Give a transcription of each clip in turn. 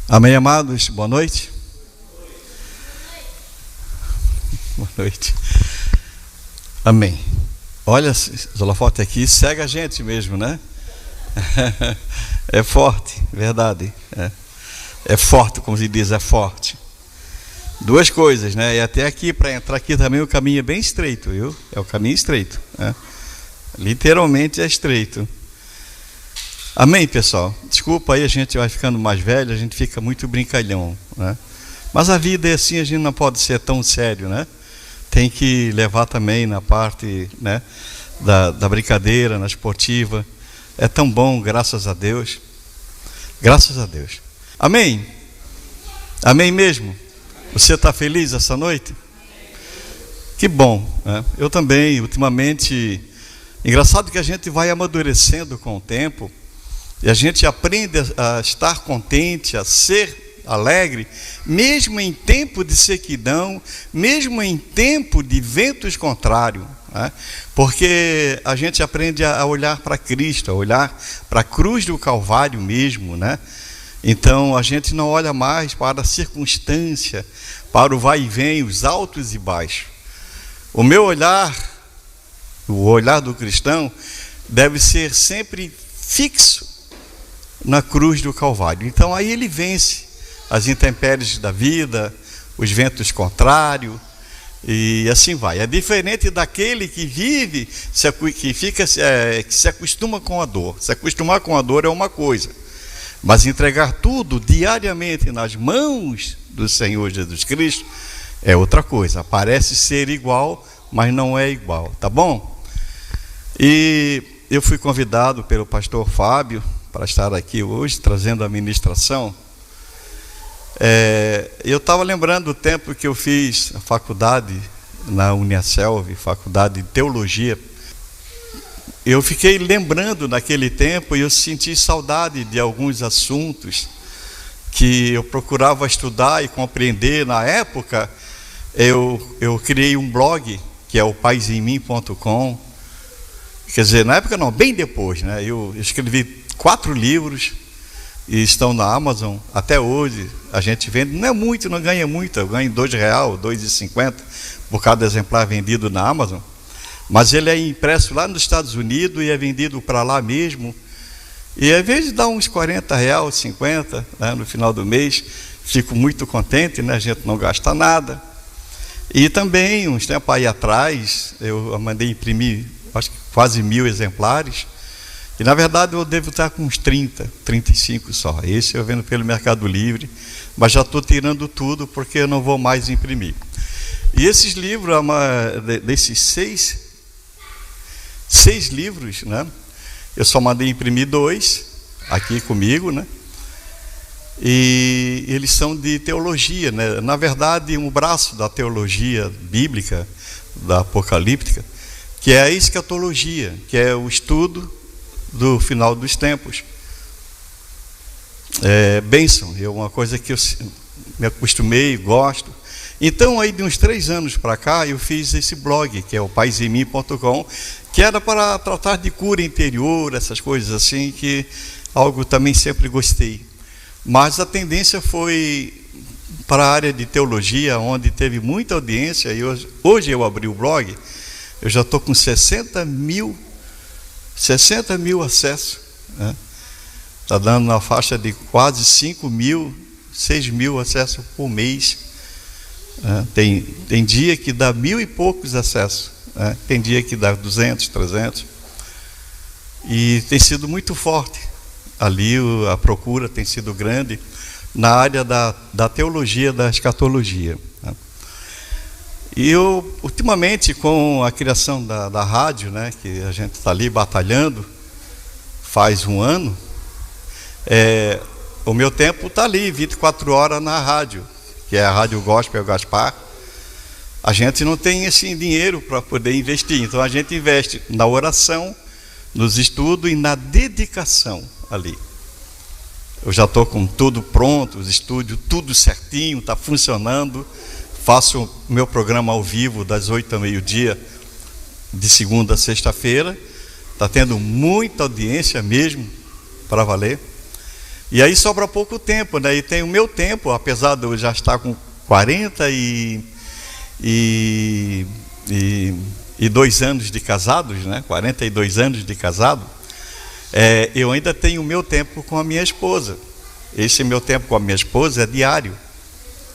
Amém, amados? Boa noite. Boa noite. Amém. Olha, os holofotes aqui segue a gente mesmo, né? É forte, verdade. É forte, como se diz, é forte. Duas coisas, né? E até aqui, para entrar aqui também, o caminho é bem estreito, viu? É o caminho estreito, né? Literalmente é estreito. Amém, pessoal? Desculpa aí, a gente vai ficando mais velho, a gente fica muito brincalhão, né? Mas a vida é assim, a gente não pode ser tão sério, né? Tem que levar também na parte, né, da brincadeira, na esportiva. É tão bom, graças a Deus. Graças a Deus. Amém? Amém mesmo? Você está feliz essa noite? Que bom, né? Eu também, ultimamente. Engraçado que a gente vai amadurecendo com o tempo. E a gente aprende a estar contente, a ser alegre, mesmo em tempo de sequidão, mesmo em tempo de ventos contrários, né? Porque a gente aprende a olhar para Cristo, a olhar para a cruz do Calvário mesmo, né? Então a gente não olha mais para a circunstância, para o vai e vem, os altos e baixos. O meu olhar, o olhar do cristão, deve ser sempre fixo na cruz do Calvário. Então aí ele vence as intempéries da vida, os ventos contrários, e assim vai. É diferente daquele que vive, que se acostuma com a dor. Se acostumar com a dor é uma coisa, mas entregar tudo diariamente nas mãos do Senhor Jesus Cristo é outra coisa. Parece ser igual, mas não é igual, tá bom? E eu fui convidado pelo pastor Fábio para estar aqui hoje, trazendo a ministração. Eu estava lembrando do tempo que eu fiz a faculdade na Uniaselv, faculdade de teologia. Eu fiquei lembrando naquele tempo e eu senti saudade de alguns assuntos que eu procurava estudar e compreender. Na época, eu criei um blog, que é o paisemim.com. Quer dizer, na época não, bem depois, né? Eu escrevi 4 livros e estão na Amazon até hoje. A gente vende, não é muito, não ganha muito, eu ganho R$2, R$2,50 por cada exemplar vendido na Amazon, mas ele é impresso lá nos Estados Unidos e é vendido para lá mesmo, e às vezes dá uns R$40, R$50, né, no final do mês. Fico muito contente, né? A gente não gasta nada. E também, uns tempos aí atrás, eu mandei imprimir, acho que quase 1000 exemplares. E na verdade eu devo estar com uns 30, 35 só. Esse eu vendo pelo Mercado Livre, mas já estou tirando tudo porque eu não vou mais imprimir. E esses livros, desses 6 livros, né? Eu só mandei imprimir 2 aqui comigo, né? E eles são de teologia, né? Na verdade, um braço da teologia bíblica, da apocalíptica, que é a escatologia, que é o estudo do final dos tempos. Bênção, é uma coisa que eu me acostumei, gosto. Então aí de uns 3 anos para cá eu fiz esse blog, que é o paisemim.com, que era para tratar de cura interior, essas coisas assim, que algo também sempre gostei. Mas a tendência foi para a área de teologia, onde teve muita audiência, e hoje eu abri o blog, eu já estou com 60 mil acessos, né? Está dando na faixa de quase 5 mil, 6 mil acessos por mês, né? Tem dia que dá 1000 e poucos acessos, né? Tem dia que dá 200, 300, e tem sido muito forte ali, a procura tem sido grande na área da teologia, da escatologia, né? E eu, ultimamente, com a criação da rádio, né, que a gente está ali batalhando, faz 1 ano, o meu tempo está ali, 24 horas na rádio, que é a Rádio Gospel Gaspar. A gente não tem esse dinheiro para poder investir, então a gente investe na oração, nos estudos e na dedicação ali. Eu já estou com tudo pronto, os estúdios, tudo certinho, está funcionando. Faço o meu programa ao vivo das 8 ao meio-dia, de segunda a sexta-feira. Está tendo muita audiência mesmo, para valer. E aí sobra pouco tempo, né? E tem o meu tempo, apesar de eu já estar com 42 anos de casados, né? 42 anos de casado, eu ainda tenho o meu tempo com a minha esposa. Esse meu tempo com a minha esposa é diário.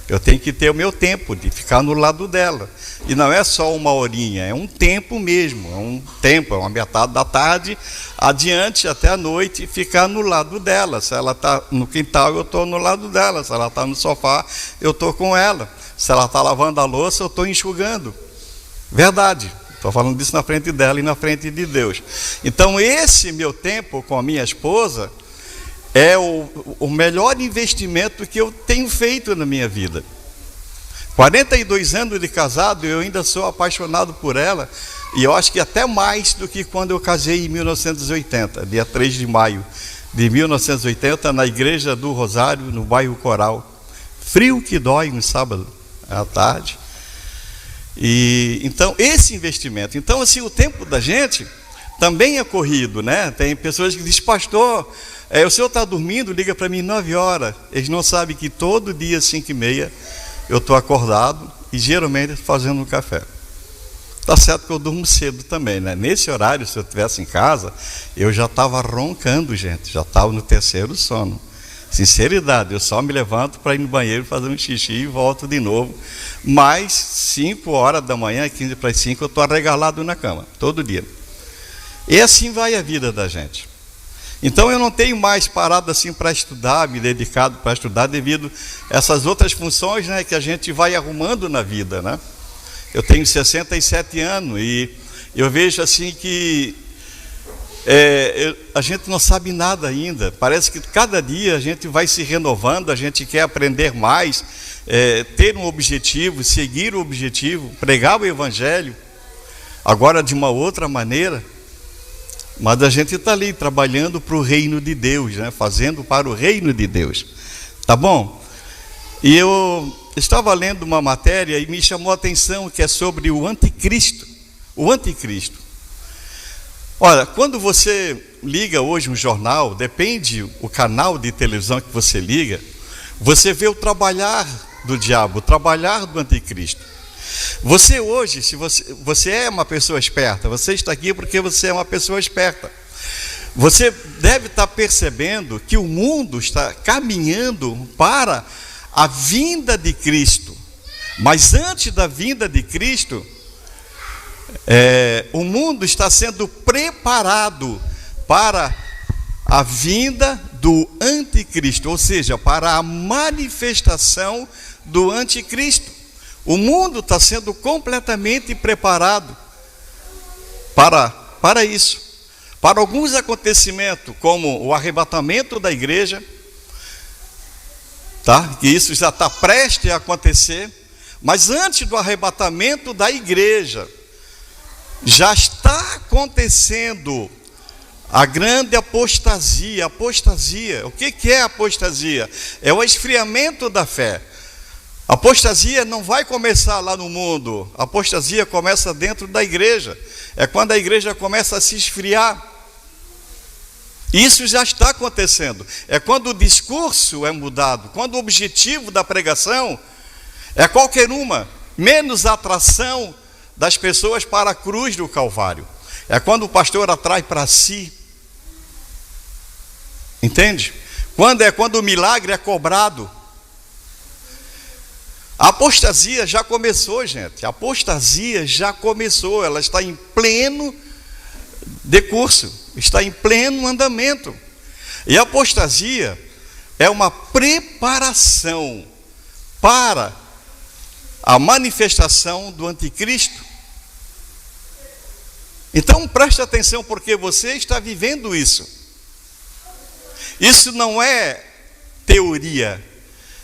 Eu tenho que ter o meu tempo de ficar no lado dela. E não é só uma horinha, é um tempo mesmo. É um tempo, é uma metade da tarde, adiante até a noite, ficar no lado dela. Se ela está no quintal, eu estou no lado dela. Se ela está no sofá, eu estou com ela. Se ela está lavando a louça, eu estou enxugando. Verdade. Estou falando disso na frente dela e na frente de Deus. Então, esse meu tempo com a minha esposa é o melhor investimento que eu tenho feito na minha vida. 42 anos de casado, eu ainda sou apaixonado por ela, e eu acho que até mais do que quando eu casei em 1980, dia 3 de maio de 1980, na Igreja do Rosário, no bairro Coral. Frio que dói no sábado à tarde. E então, esse investimento. Então, assim, o tempo da gente também é corrido, né? Tem pessoas que dizem, pastor, o senhor está dormindo, liga para mim 9 horas. Eles não sabem que todo dia, 5h30, eu estou acordado e geralmente fazendo um café. Está certo que eu durmo cedo também, né? Nesse horário, se eu estivesse em casa, eu já estava roncando, gente. Já estava no terceiro sono. Sinceridade, eu só me levanto para ir no banheiro fazer um xixi e volto de novo. Mas 5 horas da manhã, 15 para as 5, eu estou arregalado na cama, todo dia. E assim vai a vida da gente. Então eu não tenho mais parado assim para estudar, me dedicado para estudar, devido a essas outras funções, né, que a gente vai arrumando na vida, né? Eu tenho 67 anos e eu vejo assim que a gente não sabe nada ainda. Parece que cada dia a gente vai se renovando, a gente quer aprender mais, ter um objetivo, seguir o objetivo, pregar o Evangelho, agora de uma outra maneira. Mas a gente está ali trabalhando para o reino de Deus, né? Fazendo para o reino de Deus. Tá bom? E eu estava lendo uma matéria e me chamou a atenção, que é sobre o anticristo. O anticristo. Olha, quando você liga hoje um jornal, depende o canal de televisão que você liga, você vê o trabalhar do diabo, o trabalhar do anticristo. Você hoje, se você é uma pessoa esperta, você está aqui porque você é uma pessoa esperta. Você deve estar percebendo que o mundo está caminhando para a vinda de Cristo. Mas antes da vinda de Cristo, o mundo está sendo preparado para a vinda do anticristo, ou seja, para a manifestação do anticristo. O mundo está sendo completamente preparado para isso. Para alguns acontecimentos, como o arrebatamento da igreja, tá? Que isso já está prestes a acontecer. Mas antes do arrebatamento da igreja, já está acontecendo a grande apostasia. Apostasia, o que é apostasia? É o esfriamento da fé. A apostasia não vai começar lá no mundo, a apostasia começa dentro da igreja. É quando a igreja começa a se esfriar. Isso já está acontecendo. É quando o discurso é mudado, quando o objetivo da pregação é qualquer uma, menos a atração das pessoas para a cruz do Calvário. É quando o pastor atrai para si. Entende? Quando o milagre é cobrado. A apostasia já começou, gente. A apostasia já começou. Ela está em pleno decurso, está em pleno andamento. E a apostasia é uma preparação para a manifestação do anticristo. Então preste atenção, porque você está vivendo isso. Isso não é teoria.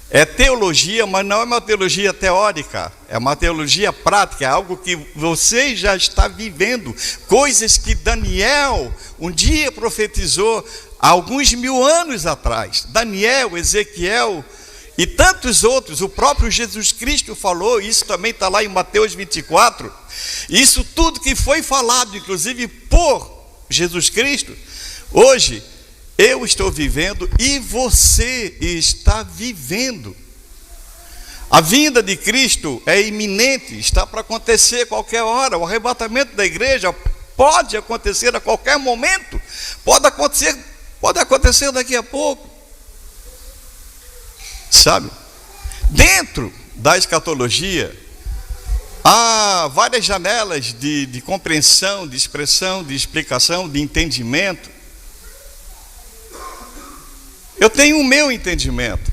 É teologia, mas não é uma teologia teórica, é uma teologia prática, é algo que você já está vivendo, coisas que Daniel um dia profetizou há alguns 1000 anos atrás. Daniel, Ezequiel e tantos outros, o próprio Jesus Cristo falou, isso também está lá em Mateus 24, isso tudo que foi falado, inclusive por Jesus Cristo, hoje Eu estou vivendo e você está vivendo. A vinda de Cristo é iminente, está para acontecer a qualquer hora. O arrebatamento da igreja pode acontecer a qualquer momento, pode acontecer daqui a pouco, sabe? Dentro da escatologia há várias janelas de compreensão, de expressão, de explicação, de entendimento. Eu tenho o meu entendimento,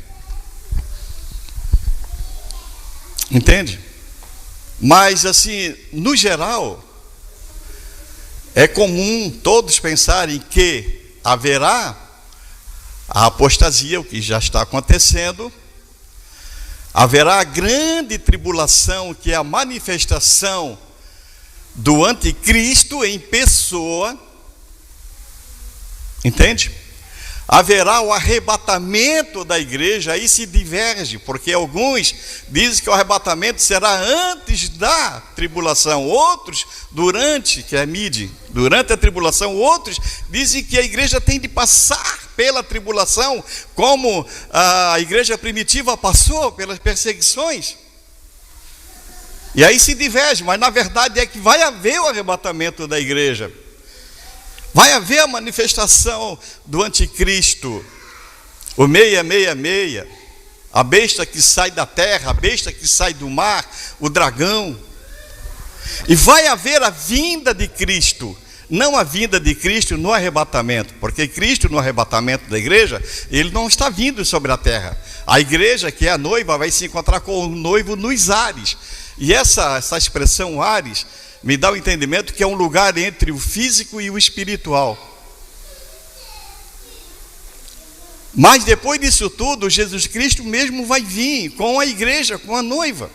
entende? Mas assim, no geral, é comum todos pensarem que haverá a apostasia, o que já está acontecendo, haverá a grande tribulação, que é a manifestação do anticristo em pessoa, entende? Haverá o arrebatamento da igreja, aí se diverge, porque alguns dizem que o arrebatamento será antes da tribulação, outros durante, que é a durante a tribulação, outros dizem que a igreja tem de passar pela tribulação, como a igreja primitiva passou pelas perseguições. E aí se diverge, mas na verdade é que vai haver o arrebatamento da igreja. Vai haver a manifestação do anticristo, o 666, a besta que sai da terra, a besta que sai do mar, o dragão. E vai haver a vinda de Cristo, não a vinda de Cristo no arrebatamento, porque Cristo no arrebatamento da igreja, ele não está vindo sobre a terra. A igreja, que é a noiva, vai se encontrar com o noivo nos ares. E essa expressão ares me dá o entendimento que é um lugar entre o físico e o espiritual. Mas depois disso tudo, Jesus Cristo mesmo vai vir com a igreja, com a noiva,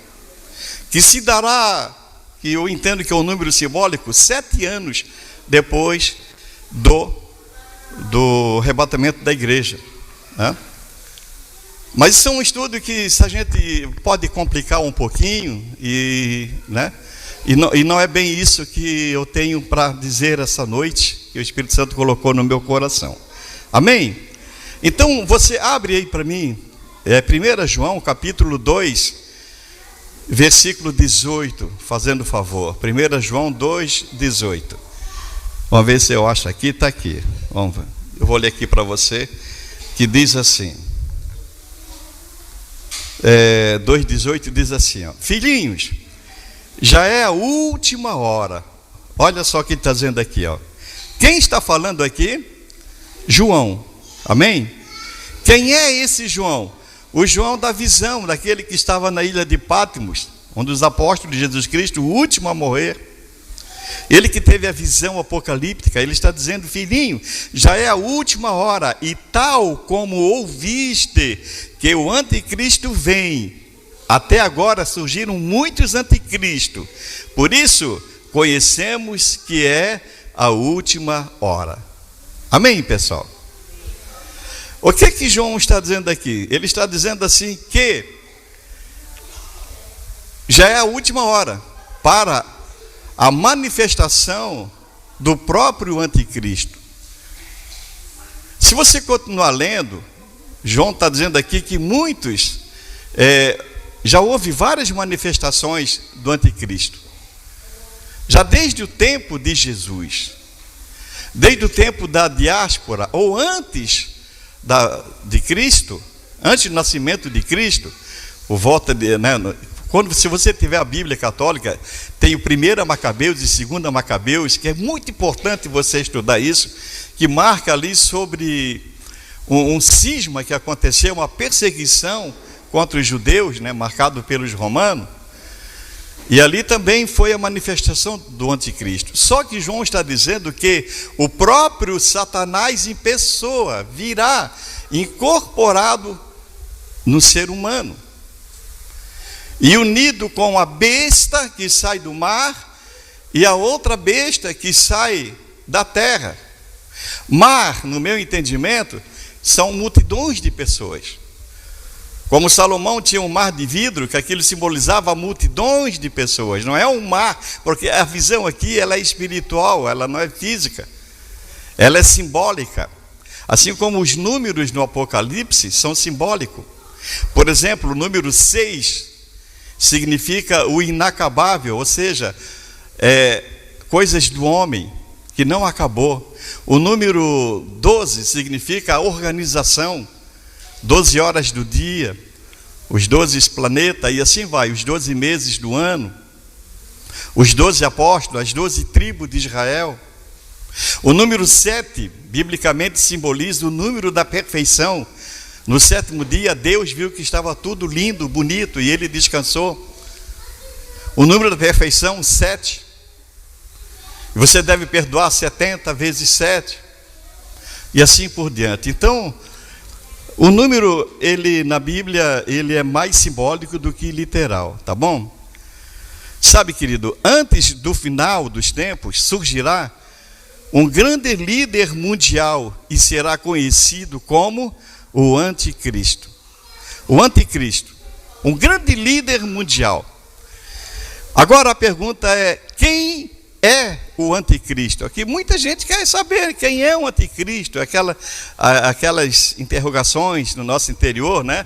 que se dará, que eu entendo que é um número simbólico, 7 anos depois do arrebatamento da igreja, né? Mas isso é um estudo que se a gente pode complicar um pouquinho, né? E não é bem isso que eu tenho para dizer essa noite, que o Espírito Santo colocou no meu coração. Amém? Então você abre aí para mim, 1 João capítulo 2, versículo 18, fazendo favor. 1 João 2, 18. Vamos ver se eu acho aqui, está aqui. Vamos ver. Eu vou ler aqui para você, que diz assim, 2,18 diz assim, ó: filhinhos, já é a última hora. Olha só o que ele está dizendo aqui, ó. Quem está falando aqui? João. Amém? Quem é esse João? O João da visão, daquele que estava na ilha de Patmos, um dos apóstolos de Jesus Cristo, o último a morrer. Ele que teve a visão apocalíptica. Ele está dizendo: filhinho, já é a última hora, e tal como ouviste que o anticristo vem, até agora surgiram muitos anticristos. Por isso, conhecemos que é a última hora. Amém, pessoal? O que João está dizendo aqui? Ele está dizendo assim que já é a última hora para a manifestação do próprio anticristo. Se você continuar lendo, João está dizendo aqui que muitos... já houve várias manifestações do anticristo, já desde o tempo de Jesus, desde o tempo da diáspora, ou antes de Cristo, antes do nascimento de Cristo, se você tiver a Bíblia católica, tem o 1 Macabeus e 2 Macabeus, que é muito importante você estudar isso, que marca ali sobre um cisma que aconteceu, uma perseguição contra os judeus, né, marcado pelos romanos, e ali também foi a manifestação do anticristo. Só que João está dizendo que o próprio Satanás em pessoa virá incorporado no ser humano, e unido com a besta que sai do mar e a outra besta que sai da terra. Mar, no meu entendimento, são multidões de pessoas. Como Salomão tinha um mar de vidro, que aquilo simbolizava multidões de pessoas. Não é um mar, porque a visão aqui ela é espiritual, ela não é física, ela é simbólica. Assim como os números no Apocalipse são simbólicos. Por exemplo, o número 6 significa o inacabável, ou seja, coisas do homem que não acabou. O número 12 significa a organização, 12 horas do dia, os 12 planetas e assim vai, os 12 meses do ano, os 12 apóstolos, as 12 tribos de Israel. O número 7, biblicamente, simboliza o número da perfeição. No 7º dia, Deus viu que estava tudo lindo, bonito, e Ele descansou. O número da perfeição, 7. Você deve perdoar 70 vezes 7. E assim por diante. Então, o número, na Bíblia, ele é mais simbólico do que literal, tá bom? Sabe, querido, antes do final dos tempos, surgirá um grande líder mundial e será conhecido como o Anticristo. O Anticristo, um grande líder mundial. Agora a pergunta é: quem é o Anticristo? Aqui muita gente quer saber quem é o Anticristo, aquelas interrogações no nosso interior, né?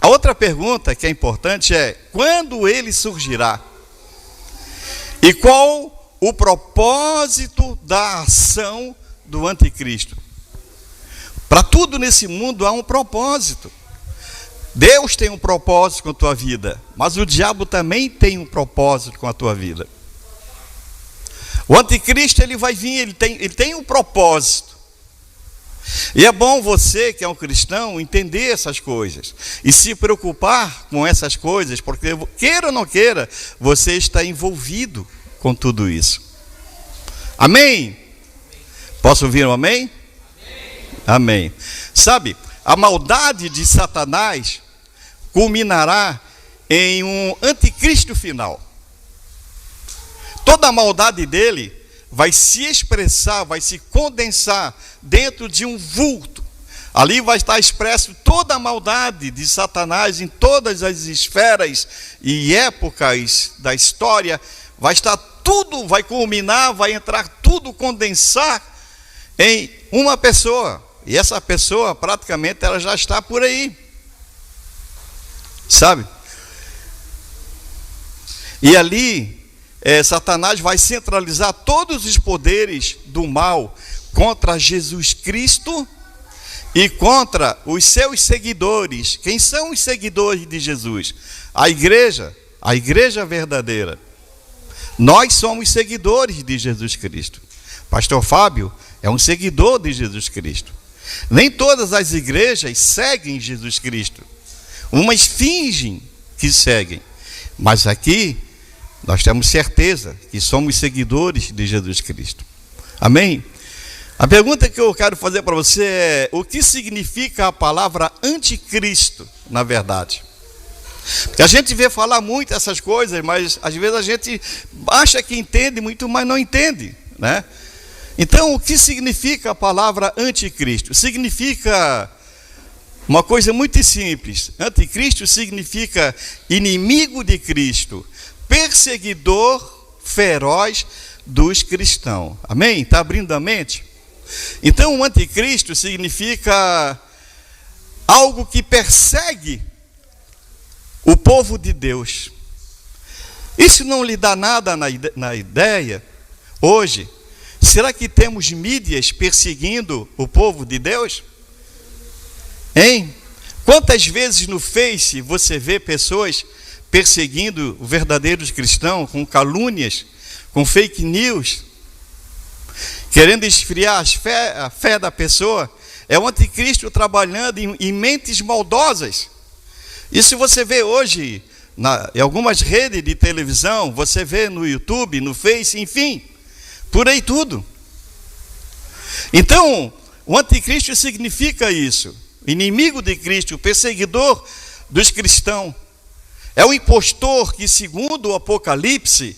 A outra pergunta que é importante é: quando ele surgirá? E qual o propósito da ação do Anticristo? Para tudo nesse mundo há um propósito. Deus tem um propósito com a tua vida, mas o diabo também tem um propósito com a tua vida. O Anticristo, ele vai vir, ele tem um propósito. E é bom você, que é um cristão, entender essas coisas e se preocupar com essas coisas, porque queira ou não queira, você está envolvido com tudo isso. Amém? Posso ouvir um amém? Amém. Sabe, a maldade de Satanás culminará em um anticristo final. Toda a maldade dele vai se expressar, vai se condensar dentro de um vulto. Ali vai estar expresso toda a maldade de Satanás em todas as esferas e épocas da história. Vai estar tudo, vai culminar, vai entrar tudo, condensar em uma pessoa. E essa pessoa, praticamente, ela já está por aí. Sabe? E ali, Satanás vai centralizar todos os poderes do mal contra Jesus Cristo e contra os seus seguidores. Quem são os seguidores de Jesus? A igreja verdadeira. Nós somos seguidores de Jesus Cristo. Pastor Fábio é um seguidor de Jesus Cristo. Nem todas as igrejas seguem Jesus Cristo. Umas fingem que seguem. Mas aqui nós temos certeza que somos seguidores de Jesus Cristo. Amém? A pergunta que eu quero fazer para você é: o que significa a palavra anticristo, na verdade? Porque a gente vê falar muito essas coisas, mas às vezes a gente acha que entende muito, mas não entende, né? Então, o que significa a palavra anticristo? Significa uma coisa muito simples. Anticristo significa inimigo de Cristo, perseguidor feroz dos cristãos. Amém? Está abrindo a mente? Então, o anticristo significa algo que persegue o povo de Deus. Isso não lhe dá nada na ideia hoje? Será que temos mídias perseguindo o povo de Deus? Hein? Quantas vezes no Face você vê pessoas perseguindo os verdadeiros cristãos com calúnias, com fake news, querendo esfriar a fé da pessoa? É o anticristo trabalhando em mentes maldosas. Isso você vê hoje em algumas redes de televisão, você vê no YouTube, no Face, enfim, por aí tudo. Então, o anticristo significa isso: inimigo de Cristo, perseguidor dos cristãos. É o impostor que, segundo o Apocalipse,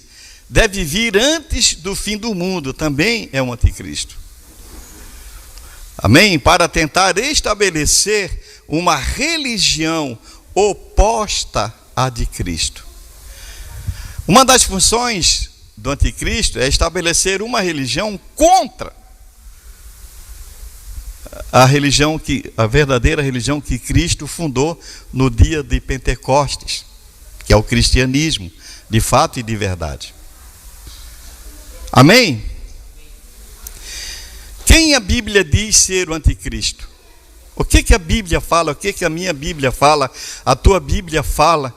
deve vir antes do fim do mundo. Também é um anticristo. Amém? Para tentar estabelecer uma religião oposta à de Cristo. Uma das funções do anticristo é estabelecer uma religião contra a verdadeira religião que Cristo fundou no dia de Pentecostes, que é o cristianismo, de fato e de verdade. Amém? Quem a Bíblia diz ser o anticristo? O que a Bíblia fala? O que a minha Bíblia fala? A tua Bíblia fala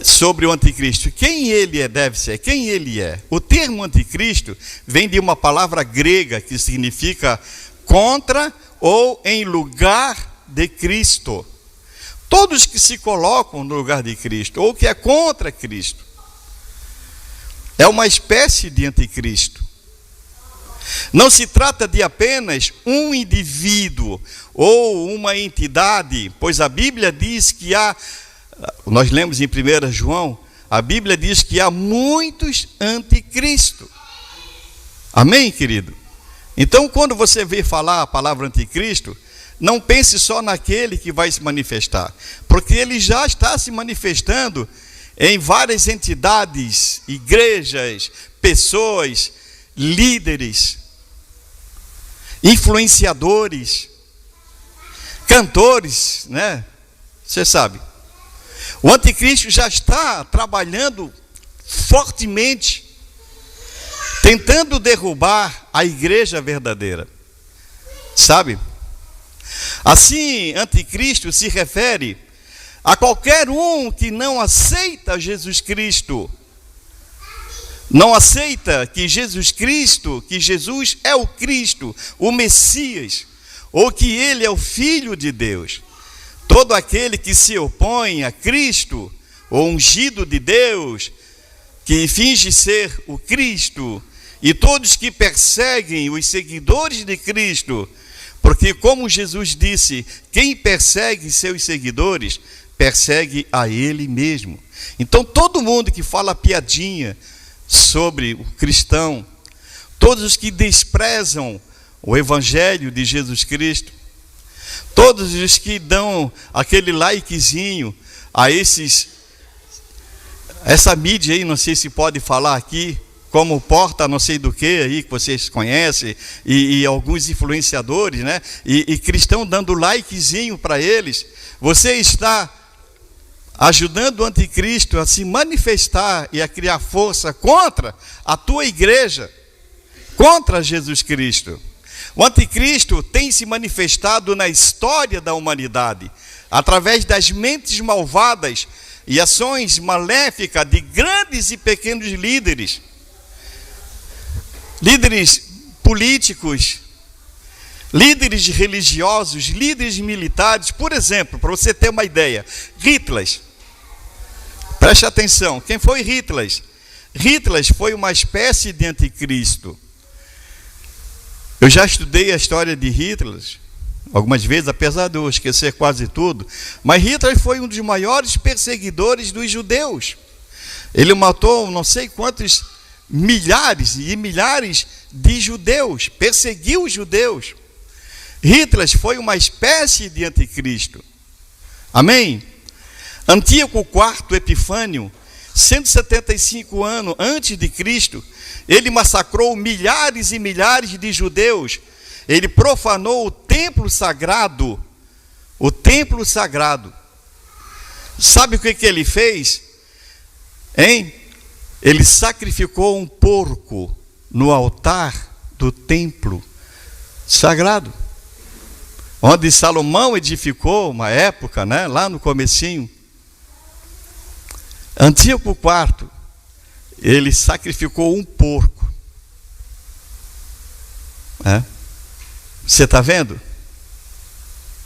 sobre o anticristo? Quem ele deve ser? Quem ele é? O termo anticristo vem de uma palavra grega que significa contra ou em lugar de Cristo. Todos que se colocam no lugar de Cristo ou que é contra Cristo é uma espécie de anticristo. Não se trata de apenas um indivíduo ou uma entidade, pois a Bíblia diz que nós lemos em 1 João, a Bíblia diz que há muitos anticristo. Amém, querido? Então, quando você vê falar a palavra anticristo, não pense só naquele que vai se manifestar, porque ele já está se manifestando em várias entidades, igrejas, pessoas, líderes, influenciadores, cantores, né? Você sabe. O anticristo já está trabalhando fortemente, tentando derrubar a igreja verdadeira. Sabe? Assim, anticristo se refere a qualquer um que não aceita Jesus Cristo. Não aceita que Jesus Cristo, que Jesus é o Cristo, o Messias, ou que ele é o Filho de Deus. Todo aquele que se opõe a Cristo, o ungido de Deus, que finge ser o Cristo, e todos que perseguem os seguidores de Cristo, porque como Jesus disse, quem persegue seus seguidores, persegue a ele mesmo. Então todo mundo que fala piadinha sobre o cristão, todos os que desprezam o evangelho de Jesus Cristo, todos os que dão aquele likezinho a essa mídia aí, não sei se pode falar aqui, como porta não sei do que aí, que vocês conhecem, e alguns influenciadores, né? E cristão dando likezinho para eles, você está ajudando o anticristo a se manifestar e a criar força contra a tua igreja, contra Jesus Cristo. O anticristo tem se manifestado na história da humanidade, através das mentes malvadas e ações maléficas de grandes e pequenos líderes, líderes políticos, líderes religiosos, líderes militares. Por exemplo, para você ter uma ideia, Hitler, preste atenção, quem foi Hitler? Hitler foi uma espécie de anticristo. Eu já estudei a história de Hitler algumas vezes, apesar de eu esquecer quase tudo, mas Hitler foi um dos maiores perseguidores dos judeus. Ele matou não sei quantos milhares e milhares de judeus, perseguiu os judeus. Hitler foi uma espécie de anticristo. Amém? Antíoco IV Epifânio, 175 anos antes de Cristo, ele massacrou milhares e milhares de judeus. Ele profanou o templo sagrado. O templo sagrado. Sabe o que ele fez? Hein? Ele sacrificou um porco no altar do templo sagrado, onde Salomão edificou uma época, né, lá no comecinho. Antíoco IV, ele sacrificou um porco. Você está vendo?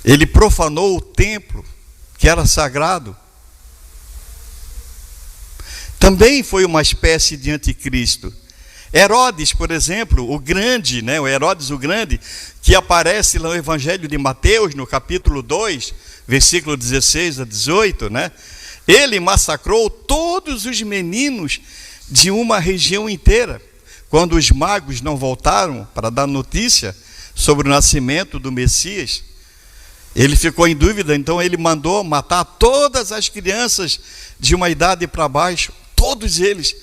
Ele profanou o templo que era sagrado. Também foi uma espécie de anticristo. Herodes, por exemplo, o grande, né, o Herodes o Grande, que aparece no Evangelho de Mateus, no capítulo 2, versículo 16 a 18, né? Ele massacrou todos os meninos de uma região inteira. Quando os magos não voltaram para dar notícia sobre o nascimento do Messias, ele ficou em dúvida, então ele mandou matar todas as crianças de uma idade para baixo, todos eles.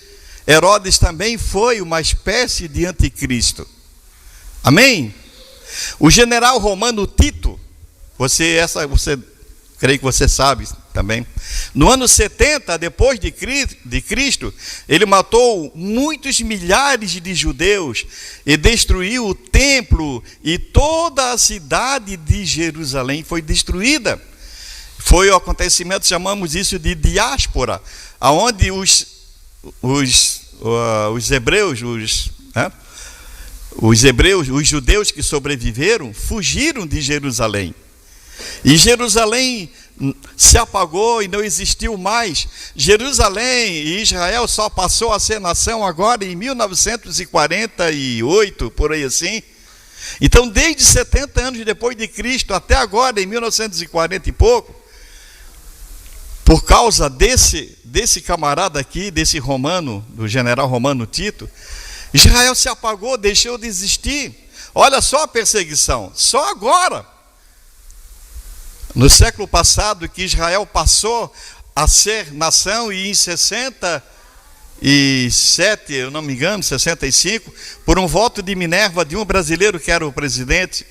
Herodes também foi uma espécie de anticristo. Amém? O general romano Tito, você creio que você sabe também, no ano 70 depois de Cristo, ele matou muitos milhares de judeus e destruiu o templo, e toda a cidade de Jerusalém foi destruída. Foi o acontecimento, chamamos isso de diáspora, aonde os judeus que sobreviveram fugiram de Jerusalém. E Jerusalém se apagou e não existiu mais. Jerusalém e Israel só passou a ser nação agora em 1948, por aí assim. Então, desde 70 anos depois de Cristo até agora, em 1940 e pouco, por causa desse camarada aqui, desse romano, do general romano Tito, Israel se apagou, deixou de existir. Olha só a perseguição, só agora, no século passado, que Israel passou a ser nação, e em 67, eu não me engano, 65, por um voto de Minerva de um brasileiro que era o presidente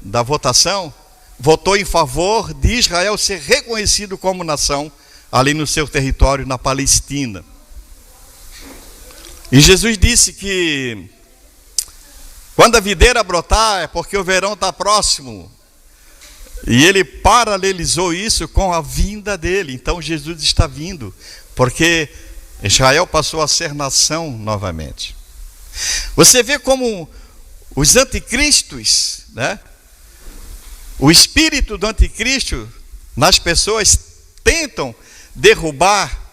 da votação, votou em favor de Israel ser reconhecido como nação ali no seu território, na Palestina. E Jesus disse que quando a videira brotar é porque o verão está próximo. E ele paralelizou isso com a vinda dele. Então Jesus está vindo, porque Israel passou a ser nação novamente. Você vê como os anticristos, né? O espírito do anticristo nas pessoas tentam derrubar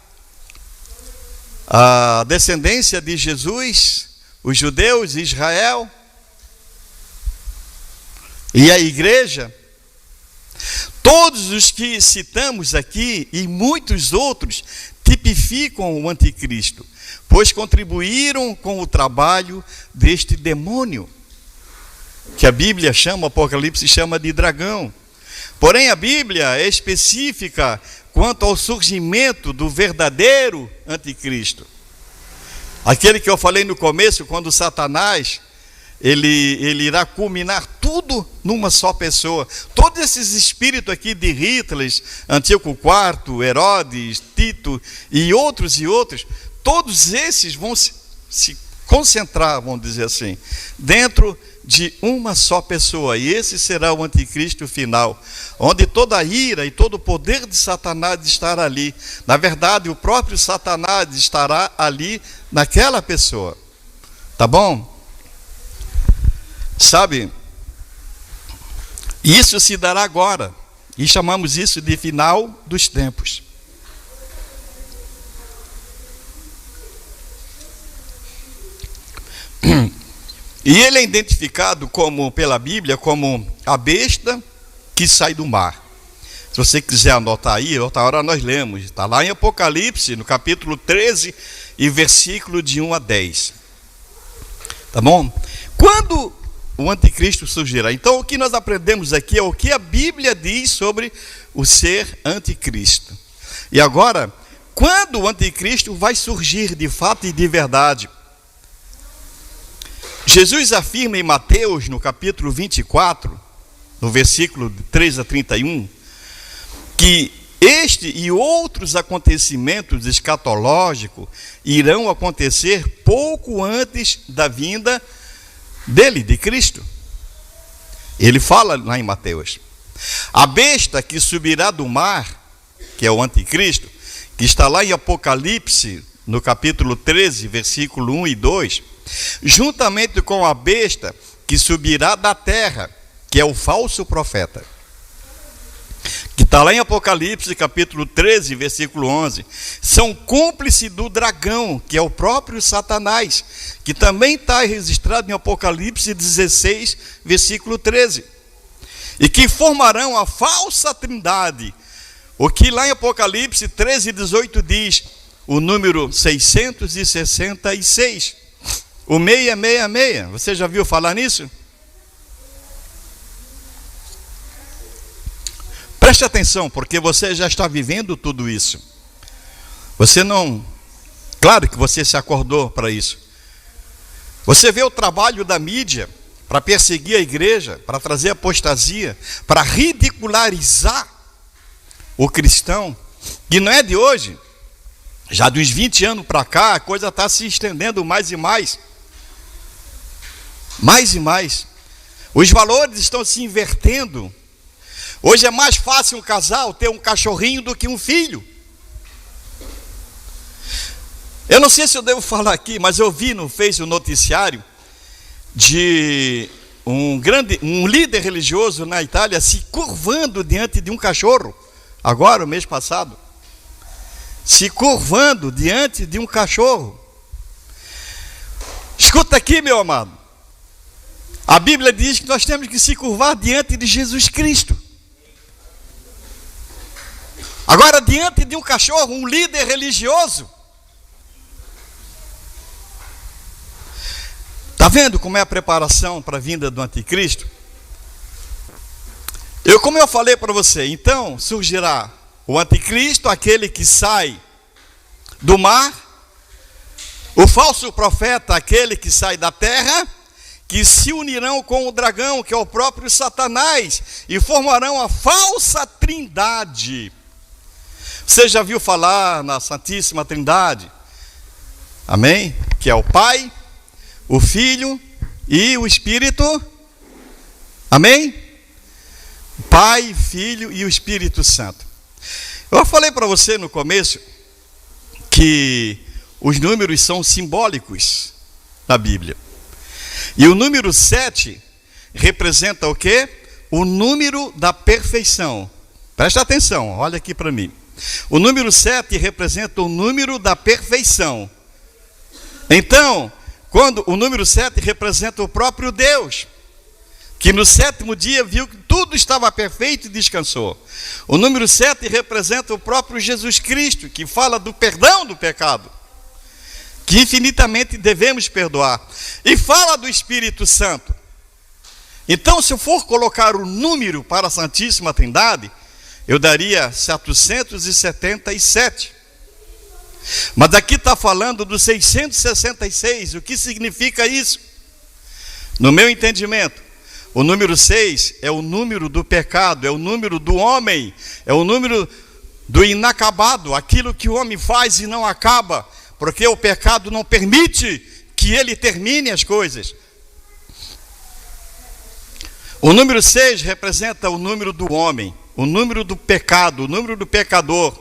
a descendência de Jesus, os judeus, Israel e a igreja. Todos os que citamos aqui e muitos outros tipificam o anticristo, pois contribuíram com o trabalho deste demônio, que a Bíblia chama, o Apocalipse chama de dragão. Porém, a Bíblia é específica quanto ao surgimento do verdadeiro anticristo. Aquele que eu falei no começo, quando Satanás, ele irá culminar tudo numa só pessoa. Todos esses espíritos aqui de Hitler, Antíoco IV, Herodes, Tito e outros, todos esses vão se concentrar, vamos dizer assim, dentro de uma só pessoa. E esse será o anticristo final, onde toda a ira e todo o poder de Satanás estará ali. Na verdade, o próprio Satanás estará ali naquela pessoa. Tá bom? Sabe, isso se dará agora, e chamamos isso de final dos tempos. E ele é identificado pela Bíblia como a besta que sai do mar. Se você quiser anotar aí, outra hora nós lemos, está lá em Apocalipse, no capítulo 13 e versículo de 1 a 10. Tá bom? Quando o anticristo surgirá? Então, o que nós aprendemos aqui é o que a Bíblia diz sobre o ser anticristo. E agora, quando o anticristo vai surgir de fato e de verdade? Jesus afirma em Mateus, no capítulo 24, no versículo 3 a 31, que este e outros acontecimentos escatológicos irão acontecer pouco antes da vinda dele, de Cristo. Ele fala lá em Mateus: a besta que subirá do mar, que é o anticristo, que está lá em Apocalipse, no capítulo 13, versículo 1 e 2, juntamente com a besta que subirá da terra, que é o falso profeta, que está lá em Apocalipse, capítulo 13, versículo 11, são cúmplices do dragão, que é o próprio Satanás, que também está registrado em Apocalipse 16, versículo 13, e que formarão a falsa trindade, o que lá em Apocalipse 13, 18 diz, o número 666, o 666, você já viu falar nisso? Preste atenção, porque você já está vivendo tudo isso. Você não... Claro que você se acordou para isso. Você vê o trabalho da mídia para perseguir a igreja, para trazer apostasia, para ridicularizar o cristão, que não é de hoje, já dos 20 anos para cá, a coisa está se estendendo mais e mais. Mais e mais. Os valores estão se invertendo. Hoje é mais fácil um casal ter um cachorrinho do que um filho. Eu não sei se eu devo falar aqui, mas eu vi no Face um noticiário de um líder religioso na Itália se curvando diante de um cachorro, agora, o mês passado. Se curvando diante de um cachorro. Escuta aqui, meu amado. A Bíblia diz que nós temos que se curvar diante de Jesus Cristo. Agora, diante de um cachorro, um líder religioso. Está vendo como é a preparação para a vinda do anticristo? Como eu falei para você, então surgirá o anticristo, aquele que sai do mar, o falso profeta, aquele que sai da terra, que se unirão com o dragão, que é o próprio Satanás, e formarão a falsa trindade. Você já viu falar na Santíssima Trindade? Amém? Que é o Pai, o Filho e o Espírito. Amém? Pai, Filho e o Espírito Santo. Eu falei para você no começo que os números são simbólicos na Bíblia. E o número 7 representa o quê? O número da perfeição. Presta atenção, olha aqui para mim. O número 7 representa o número da perfeição. Então, quando o número 7 representa o próprio Deus, que no 7º dia viu que tudo estava perfeito e descansou. O número 7 representa o próprio Jesus Cristo, que fala do perdão do pecado, que infinitamente devemos perdoar, e fala do Espírito Santo. Então, se eu for colocar o número para a Santíssima Trindade, eu daria 777. Mas aqui está falando do 666. O que significa isso? No meu entendimento, o número 6 é o número do pecado, é o número do homem, é o número do inacabado, aquilo que o homem faz e não acaba, porque o pecado não permite que ele termine as coisas. O número 6 representa o número do homem, o número do pecado, o número do pecador.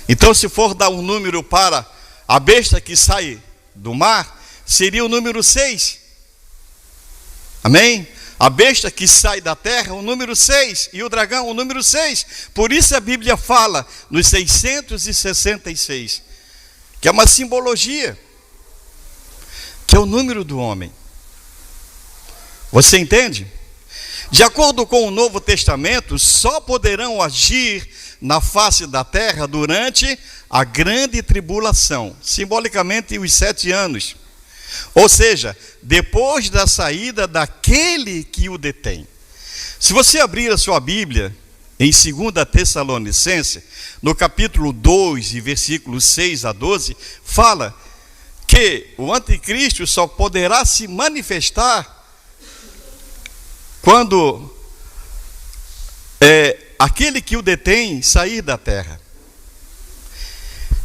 Então, se for dar um número para a besta que sai do mar, seria o número 6. Amém? A besta que sai da terra, o número 6, e o dragão, o número 6. Por isso a Bíblia fala nos 666, que é uma simbologia, que é o número do homem. Você entende? De acordo com o Novo Testamento, só poderão agir na face da terra durante a grande tribulação, simbolicamente os 7 anos. Ou seja, depois da saída daquele que o detém. Se você abrir a sua Bíblia em 2 Tessalonicenses, no capítulo 2, e versículos 6 a 12, fala que o anticristo só poderá se manifestar quando aquele que o detém sair da terra.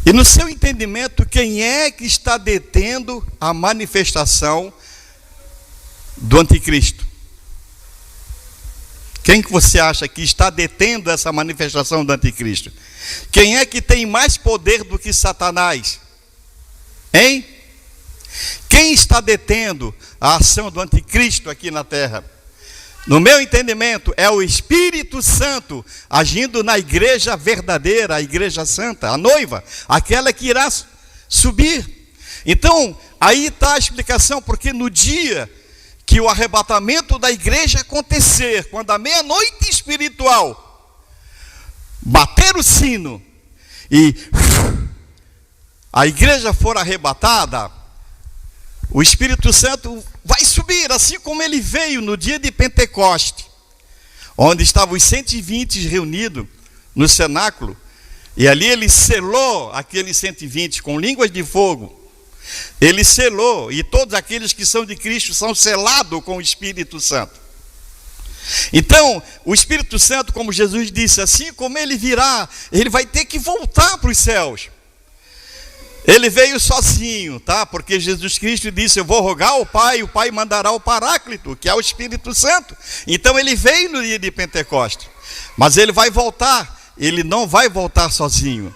E no seu entendimento, quem é que está detendo a manifestação do anticristo? Quem que você acha que está detendo essa manifestação do anticristo? Quem é que tem mais poder do que Satanás? Hein? Quem está detendo a ação do anticristo aqui na terra? No meu entendimento, é o Espírito Santo agindo na igreja verdadeira, a igreja santa, a noiva, aquela que irá subir. Então, aí está a explicação, porque no dia que o arrebatamento da igreja acontecer, quando a meia-noite espiritual bater o sino e a igreja for arrebatada, o Espírito Santo vai subir, assim como ele veio no dia de Pentecoste, onde estavam os 120 reunidos no cenáculo, e ali ele selou aqueles 120 com línguas de fogo, Ele selou, e todos aqueles que são de Cristo são selados com o Espírito Santo. Então, o Espírito Santo, como Jesus disse, assim como ele virá, ele vai ter que voltar para os céus. Ele veio sozinho, tá? Porque Jesus Cristo disse: eu vou rogar ao Pai, o Pai mandará o Paráclito, que é o Espírito Santo. Então ele veio no dia de Pentecostes, mas ele vai voltar, ele não vai voltar sozinho.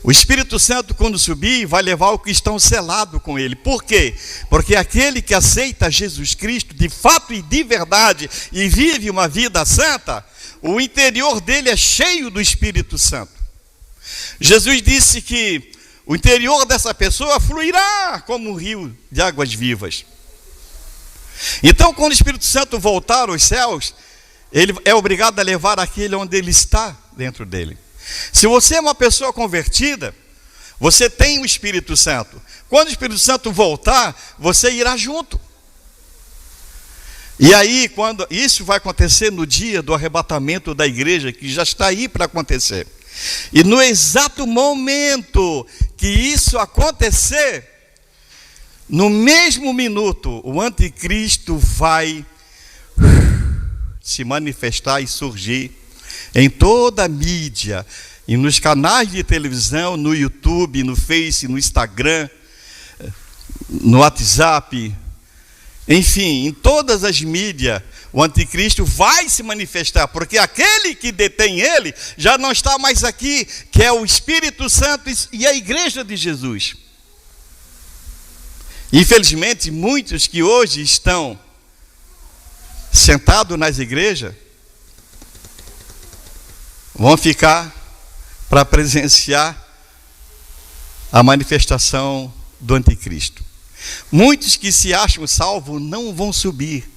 O Espírito Santo, quando subir, vai levar o que estão selados com ele. Por quê? Porque aquele que aceita Jesus Cristo de fato e de verdade e vive uma vida santa, o interior dele é cheio do Espírito Santo. Jesus disse que o interior dessa pessoa fluirá como um rio de águas vivas. Então, quando o Espírito Santo voltar aos céus, ele é obrigado a levar aquele onde ele está dentro dele. Se você é uma pessoa convertida, você tem o Espírito Santo. Quando o Espírito Santo voltar, você irá junto. E aí, quando isso vai acontecer no dia do arrebatamento da igreja, que já está aí para acontecer. E no exato momento que isso acontecer, no mesmo minuto, o anticristo vai se manifestar e surgir em toda a mídia, e nos canais de televisão, no YouTube, no Face, no Instagram, no WhatsApp, enfim, em todas as mídias, o anticristo vai se manifestar, porque aquele que detém ele já não está mais aqui, que é o Espírito Santo e a igreja de Jesus. Infelizmente, muitos que hoje estão sentados nas igrejas vão ficar para presenciar a manifestação do anticristo. Muitos que se acham salvos não vão subir.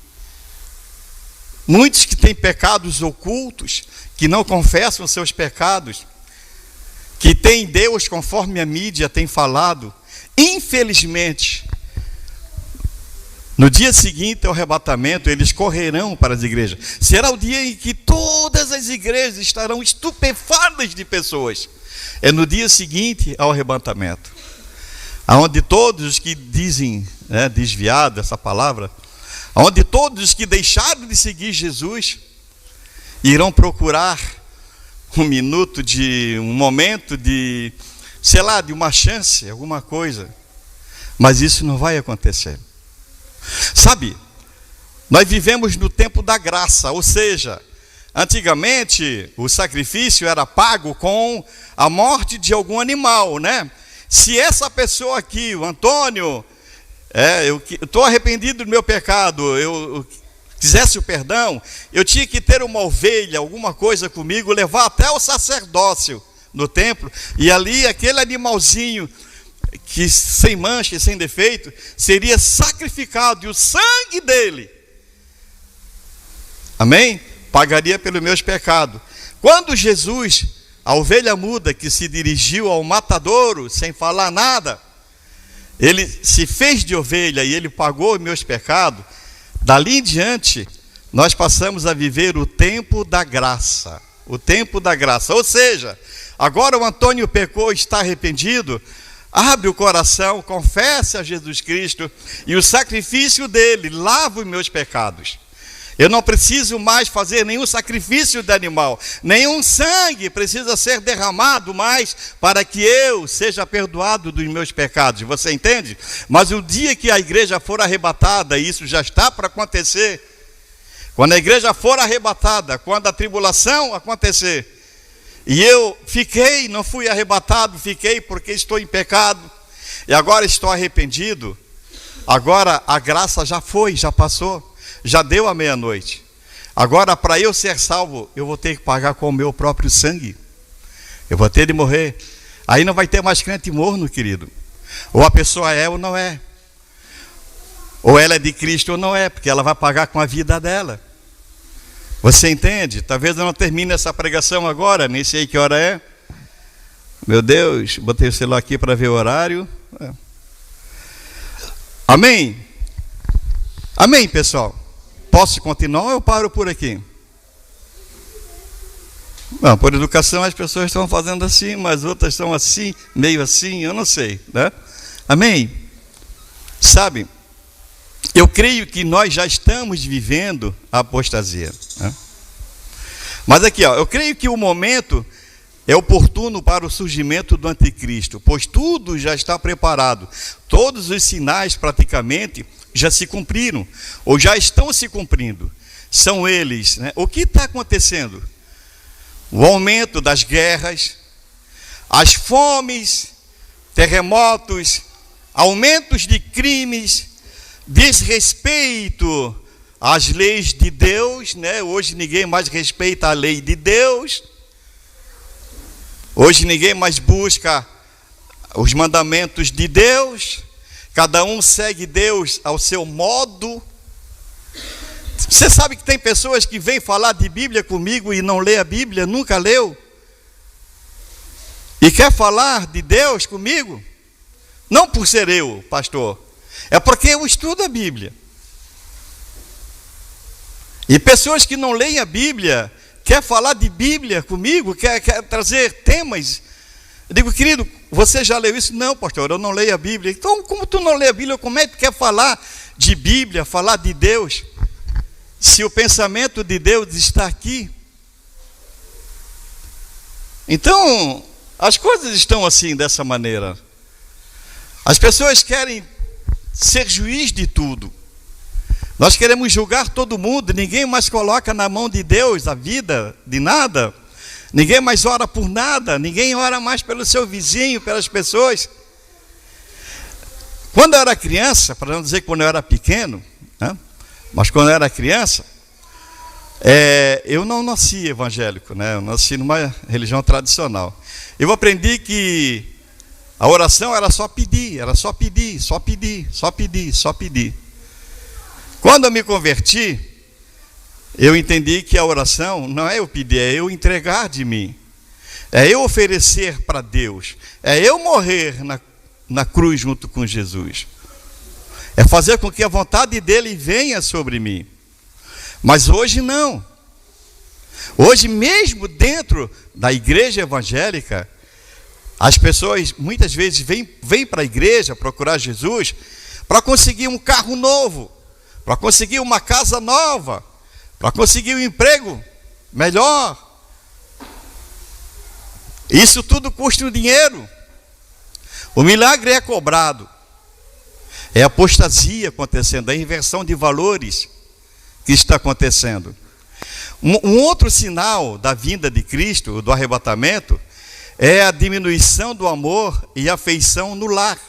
Muitos que têm pecados ocultos, que não confessam seus pecados, que têm Deus conforme a mídia tem falado, infelizmente, no dia seguinte ao arrebatamento, eles correrão para as igrejas. Será o dia em que todas as igrejas estarão estupefadas de pessoas. É no dia seguinte ao arrebatamento, onde todos os que dizem, desviado essa palavra, onde todos os que deixaram de seguir Jesus irão procurar um momento de, de uma chance, alguma coisa. Mas isso não vai acontecer. Sabe, nós vivemos no tempo da graça, ou seja, antigamente o sacrifício era pago com a morte de algum animal, né? Se essa pessoa aqui, o Antônio, eu estou arrependido do meu pecado, eu quisesse o perdão, eu tinha que ter uma ovelha, alguma coisa comigo, levar até o sacerdócio no templo, e ali aquele animalzinho que sem mancha e sem defeito seria sacrificado, e o sangue dele, amém? Pagaria pelos meus pecados. Quando Jesus, a ovelha muda que se dirigiu ao matadouro sem falar nada, ele se fez de ovelha e ele pagou os meus pecados. Dali em diante, nós passamos a viver o tempo da graça. O tempo da graça. Ou seja, agora o Antônio pecou, está arrependido, abre o coração, confesse a Jesus Cristo, e o sacrifício dele lava os meus pecados. Eu não preciso mais fazer nenhum sacrifício de animal, nenhum sangue precisa ser derramado mais para que eu seja perdoado dos meus pecados. Você entende? Mas o dia que a igreja for arrebatada, e isso já está para acontecer, quando a igreja for arrebatada, quando a tribulação acontecer, e eu fiquei, não fui arrebatado, fiquei porque estou em pecado, e agora estou arrependido, agora a graça já foi, já passou, já deu a meia-noite. Agora, para eu ser salvo, eu vou ter que pagar com o meu próprio sangue. Eu vou ter de morrer. Aí não vai ter mais crente morno, querido. Ou a pessoa é ou não é. Ou ela é de Cristo ou não é, porque ela vai pagar com a vida dela. Você entende? Talvez eu não termine essa pregação agora, nem sei que hora é. Meu Deus, botei o celular aqui para ver o horário. Amém? Amém, pessoal? Posso continuar ou eu paro por aqui? Bom, por educação as pessoas estão fazendo assim, mas outras estão assim, meio assim, eu não sei, né? Amém? Sabe, eu creio que nós já estamos vivendo a apostasia, né? Mas aqui, ó, eu creio que o momento é oportuno para o surgimento do anticristo, pois tudo já está preparado. Todos os sinais praticamente já se cumpriram, ou já estão se cumprindo. São eles, né? O que está acontecendo? O aumento das guerras, as fomes, terremotos, aumentos de crimes, desrespeito às leis de Deus, né? Hoje ninguém mais respeita a lei de Deus. Hoje ninguém mais busca os mandamentos de Deus. Cada um segue Deus ao seu modo. Você sabe que tem pessoas que vêm falar de Bíblia comigo e não lê a Bíblia, nunca leu, e quer falar de Deus comigo? Não por ser eu, pastor, é porque eu estudo a Bíblia. E pessoas que não leem a Bíblia, quer falar de Bíblia comigo, quer trazer temas. Eu digo, querido, você já leu isso? Não, pastor, eu não leio a Bíblia. Então, como tu não lê a Bíblia, como é que tu quer falar de Bíblia, falar de Deus, se o pensamento de Deus está aqui? Então, as coisas estão assim, dessa maneira. As pessoas querem ser juiz de tudo. Nós queremos julgar todo mundo, ninguém mais coloca na mão de Deus a vida de nada. Ninguém mais ora por nada, ninguém ora mais pelo seu vizinho, pelas pessoas. Quando eu era criança, para não dizer quando eu era pequeno, né? Mas quando eu era criança, eu não nasci evangélico, né? Eu nasci numa religião tradicional. Eu aprendi que a oração era só pedir, só pedir, só pedir, só pedir, só pedir. Quando eu me converti, eu entendi que a oração não é eu pedir, é eu entregar de mim. É eu oferecer para Deus. É eu morrer na cruz junto com Jesus. É fazer com que a vontade dele venha sobre mim. Mas hoje não. Hoje, mesmo dentro da igreja evangélica, as pessoas muitas vezes vêm para a igreja procurar Jesus para conseguir um carro novo, para conseguir uma casa nova, para conseguir um emprego melhor. Isso tudo custa um dinheiro. O milagre é cobrado. É a apostasia acontecendo, a inversão de valores que está acontecendo. Um outro sinal da vinda de Cristo, do arrebatamento, é a diminuição do amor e afeição no lar.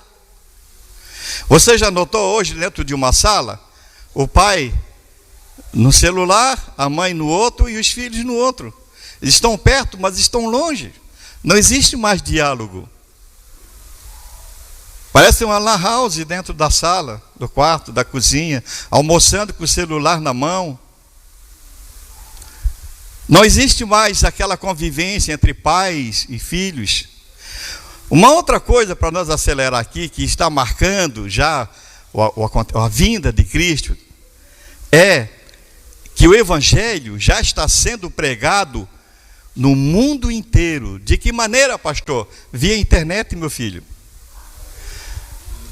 Você já notou hoje dentro de uma sala, o pai no celular, a mãe no outro e os filhos no outro. Eles estão perto, mas estão longe. Não existe mais diálogo. Parece uma lan house dentro da sala, do quarto, da cozinha, almoçando com o celular na mão. Não existe mais aquela convivência entre pais e filhos. Uma outra coisa para nós acelerar aqui, que está marcando já a vinda de Cristo, é que o Evangelho já está sendo pregado no mundo inteiro. De que maneira, pastor? Via internet, meu filho.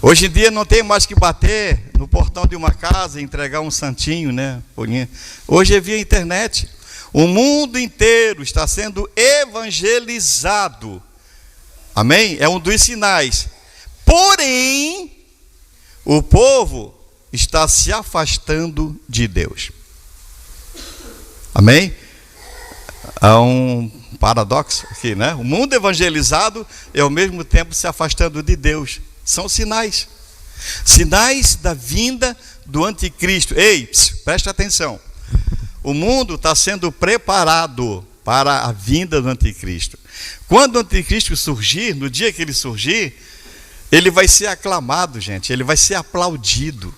Hoje em dia não tem mais que bater no portão de uma casa e entregar um santinho, né? Hoje é via internet. O mundo inteiro está sendo evangelizado. Amém? É um dos sinais. Porém, o povo está se afastando de Deus. Amém? Há um paradoxo aqui, né? O mundo evangelizado e ao mesmo tempo se afastando de Deus. São sinais. Sinais da vinda do anticristo. Ei, presta atenção. O mundo está sendo preparado para a vinda do anticristo. Quando o anticristo surgir, no dia que ele surgir, ele vai ser aclamado, gente. Ele vai ser aplaudido.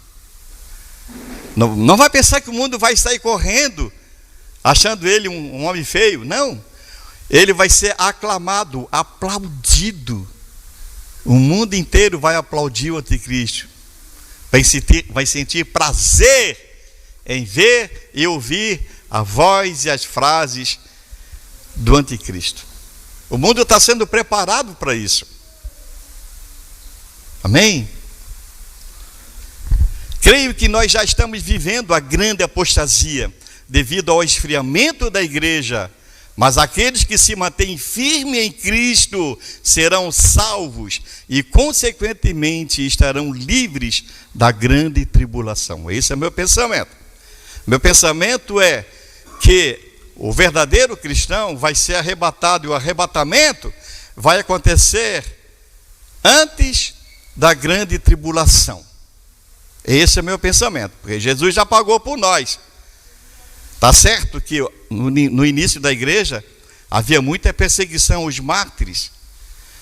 Não vai pensar que o mundo vai sair correndo, achando ele um homem feio. Não. Ele vai ser aclamado, aplaudido. O mundo inteiro vai aplaudir o anticristo. Vai sentir prazer em ver e ouvir a voz e as frases do anticristo. O mundo está sendo preparado para isso. Amém? Creio que nós já estamos vivendo a grande apostasia devido ao esfriamento da igreja, mas aqueles que se mantêm firmes em Cristo serão salvos e, consequentemente, estarão livres da grande tribulação. Esse é meu pensamento. Meu pensamento é que o verdadeiro cristão vai ser arrebatado, e o arrebatamento vai acontecer antes da grande tribulação. Esse é meu pensamento, porque Jesus já pagou por nós. Está certo que no início da igreja havia muita perseguição aos mártires.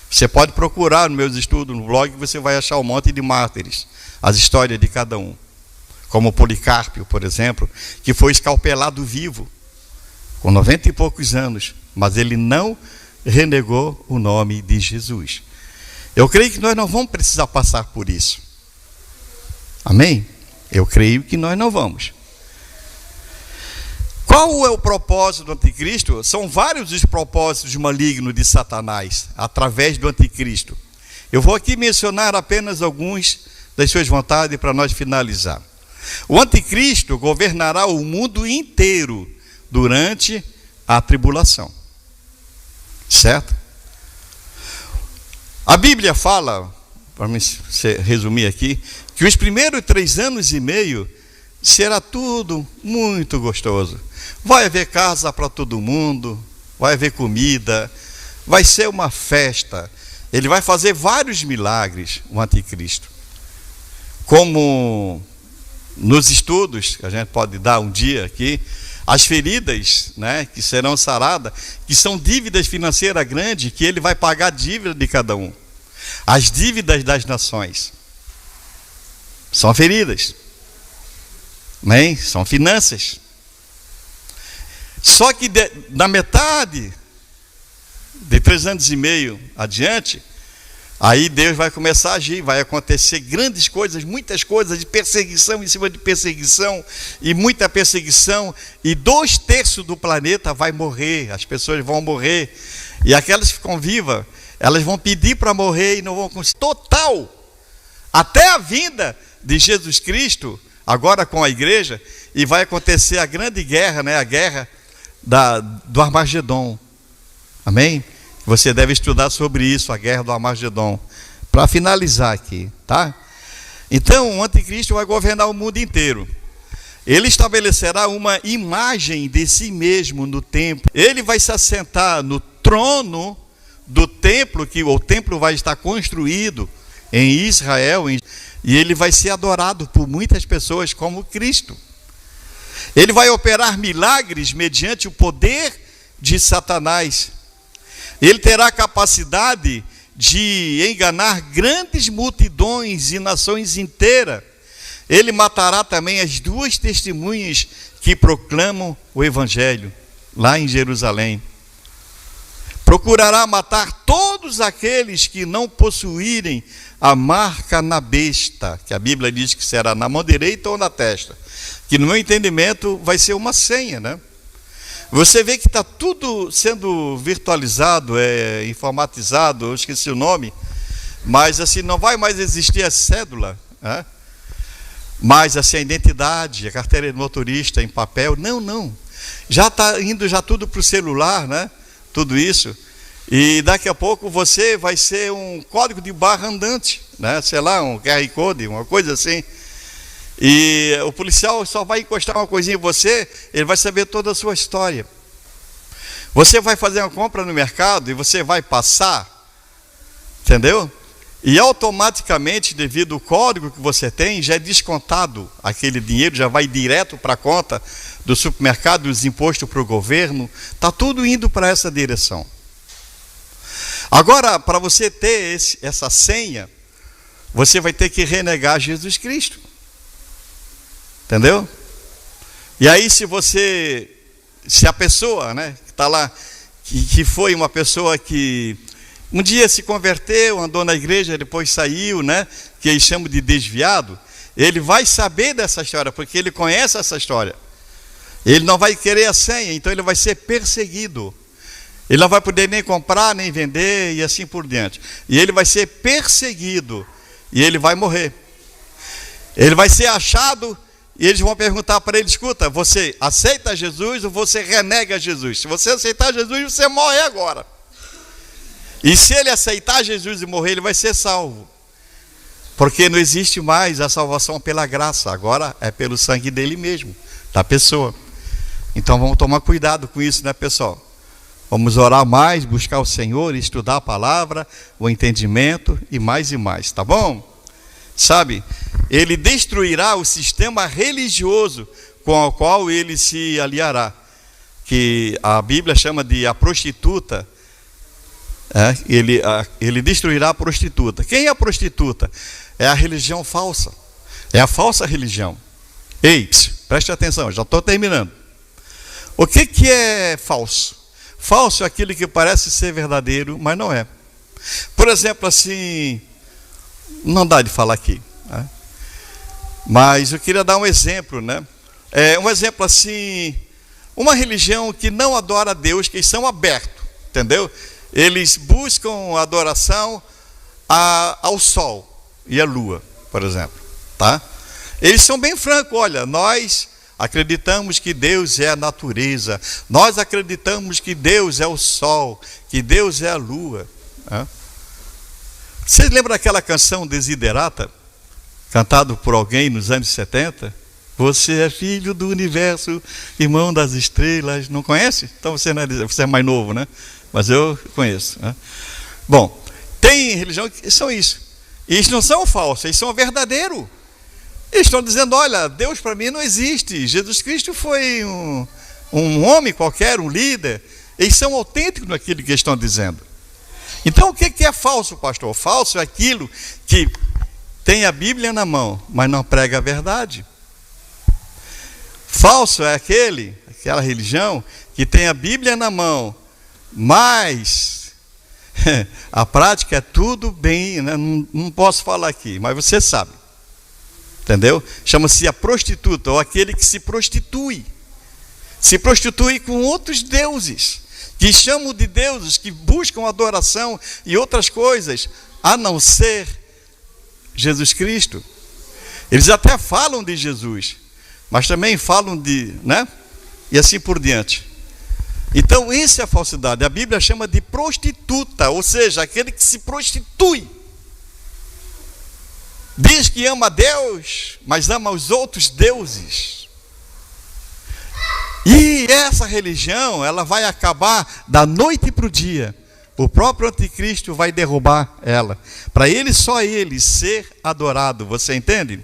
Você pode procurar nos meus estudos, no blog, você vai achar um monte de mártires, as histórias de cada um. Como Policarpo, por exemplo, que foi escalpelado vivo, com 90 e poucos anos, mas ele não renegou o nome de Jesus. Eu creio que nós não vamos precisar passar por isso. Amém? Eu creio que nós não vamos. Qual é o propósito do anticristo? São vários os propósitos malignos de Satanás, através do anticristo. Eu vou aqui mencionar apenas alguns das suas vontades para nós finalizar. O anticristo governará o mundo inteiro durante a tribulação. Certo? A Bíblia fala, para me resumir aqui, que os primeiros 3 anos e meio será tudo muito gostoso. Vai haver casa para todo mundo, vai haver comida, vai ser uma festa. Ele vai fazer vários milagres, o anticristo. Como nos estudos, que a gente pode dar um dia aqui, as feridas, né, que serão saradas, que são dívidas financeiras grandes, que ele vai pagar a dívida de cada um. As dívidas das nações são feridas. Amém? São finanças. Só que na metade de 3 anos e meio adiante, aí Deus vai começar a agir, vai acontecer grandes coisas, muitas coisas, de perseguição em cima de perseguição, e muita perseguição, e 2/3 do planeta vai morrer, as pessoas vão morrer, e aquelas que ficam vivas, elas vão pedir para morrer e não vão conseguir. Total, até a vinda de Jesus Cristo, agora com a igreja, e vai acontecer a grande guerra, né? A guerra do Armagedon. Amém? Você deve estudar sobre isso, a guerra do Armagedon. Para finalizar aqui, tá? Então, o anticristo vai governar o mundo inteiro. Ele estabelecerá uma imagem de si mesmo no templo. Ele vai se assentar no trono do templo, que o templo vai estar construído em Israel, e ele vai ser adorado por muitas pessoas como Cristo. Ele vai operar milagres mediante o poder de Satanás. Ele terá a capacidade de enganar grandes multidões e nações inteiras. Ele matará também as 2 testemunhas que proclamam o Evangelho, lá em Jerusalém. Procurará matar todos aqueles que não possuírem a marca na besta, que a Bíblia diz que será na mão direita ou na testa, que no meu entendimento vai ser uma senha, né? Você vê que está tudo sendo virtualizado, informatizado, eu esqueci o nome, mas assim, não vai mais existir a cédula, né? Mas assim, a identidade, a carteira de motorista em papel, não, já está indo já tudo para o celular, né? Tudo isso, e daqui a pouco você vai ser um código de barra andante, né? Sei lá, um QR Code, uma coisa assim, e o policial só vai encostar uma coisinha em você, ele vai saber toda a sua história. Você vai fazer uma compra no mercado e você vai passar, entendeu? E automaticamente, devido ao código que você tem, já é descontado aquele dinheiro, já vai direto para a conta do supermercado, os impostos para o governo, está tudo indo para essa direção. Agora, para você ter essa senha, você vai ter que renegar Jesus Cristo. Entendeu? E aí se a pessoa, né, que está lá, que foi uma pessoa que um dia se converteu, andou na igreja, depois saiu, né, que eles chamam de desviado, ele vai saber dessa história, porque ele conhece essa história. Ele não vai querer a senha, então ele vai ser perseguido. Ele não vai poder nem comprar, nem vender, e assim por diante. E ele vai ser perseguido. e ele vai morrer. Ele vai ser achado e eles vão perguntar para ele: escuta, você aceita Jesus ou você renega Jesus? Se você aceitar Jesus, você morre agora. E se ele aceitar Jesus e morrer, ele vai ser salvo. Porque não existe mais a salvação pela graça, agora é pelo sangue dele mesmo, da pessoa. Então vamos tomar cuidado com isso, né, pessoal? Vamos orar mais, buscar o Senhor, estudar a palavra, o entendimento e mais, tá bom? Sabe, ele destruirá o sistema religioso com o qual ele se aliará, que a Bíblia chama de a prostituta. Ele destruirá a prostituta. Quem é a prostituta? É a religião falsa, é a falsa religião. Ei, preste atenção, já estou terminando. O que é falso? Falso é aquilo que parece ser verdadeiro, mas não é. Por exemplo, assim, não dá de falar aqui, né? Mas eu queria dar um exemplo, né? Um exemplo assim, uma religião que não adora a Deus, que são abertos, entendeu? Eles buscam adoração ao sol e à lua, por exemplo, tá? Eles são bem francos: olha, nós acreditamos que Deus é a natureza, nós acreditamos que Deus é o sol, que Deus é a lua, né? Vocês lembram daquela canção Desiderata, cantado por alguém nos anos 70? Você é filho do universo, irmão das estrelas. Não conhece? Então você é mais novo, né? Mas eu conheço, né? Bom, tem religião que são isso. E eles não são falsos, eles são verdadeiros. Eles estão dizendo: olha, Deus para mim não existe. Jesus Cristo foi um homem qualquer, um líder. Eles são autênticos naquilo que estão dizendo. Então o que é falso, pastor? Falso é aquilo que tem a Bíblia na mão, mas não prega a verdade. Falso é aquela religião que tem a Bíblia na mão, mas a prática é tudo bem, né? Não posso falar aqui, mas você sabe, entendeu? Chama-se a prostituta, ou aquele que se prostitui com outros deuses, que chamam de deuses, que buscam adoração e outras coisas, a não ser Jesus Cristo. Eles até falam de Jesus, mas também falam né? E assim por diante. Então, isso é a falsidade. A Bíblia chama de prostituta, ou seja, aquele que se prostitui. Diz que ama a Deus, mas ama os outros deuses. E essa religião, ela vai acabar da noite para o dia. O próprio anticristo vai derrubar ela, para só ele ser adorado. Você entende?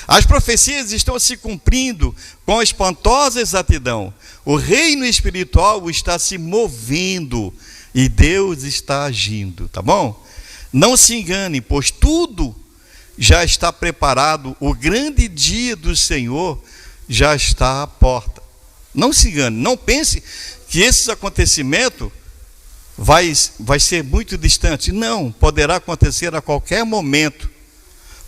As profecias estão se cumprindo com espantosa exatidão. O reino espiritual está se movendo e Deus está agindo, tá bom? Não se engane, pois tudo já está preparado. O grande dia do Senhor já está à porta. Não se engane, não pense que esses acontecimentos vai ser muito distante. Não, poderá acontecer a qualquer momento.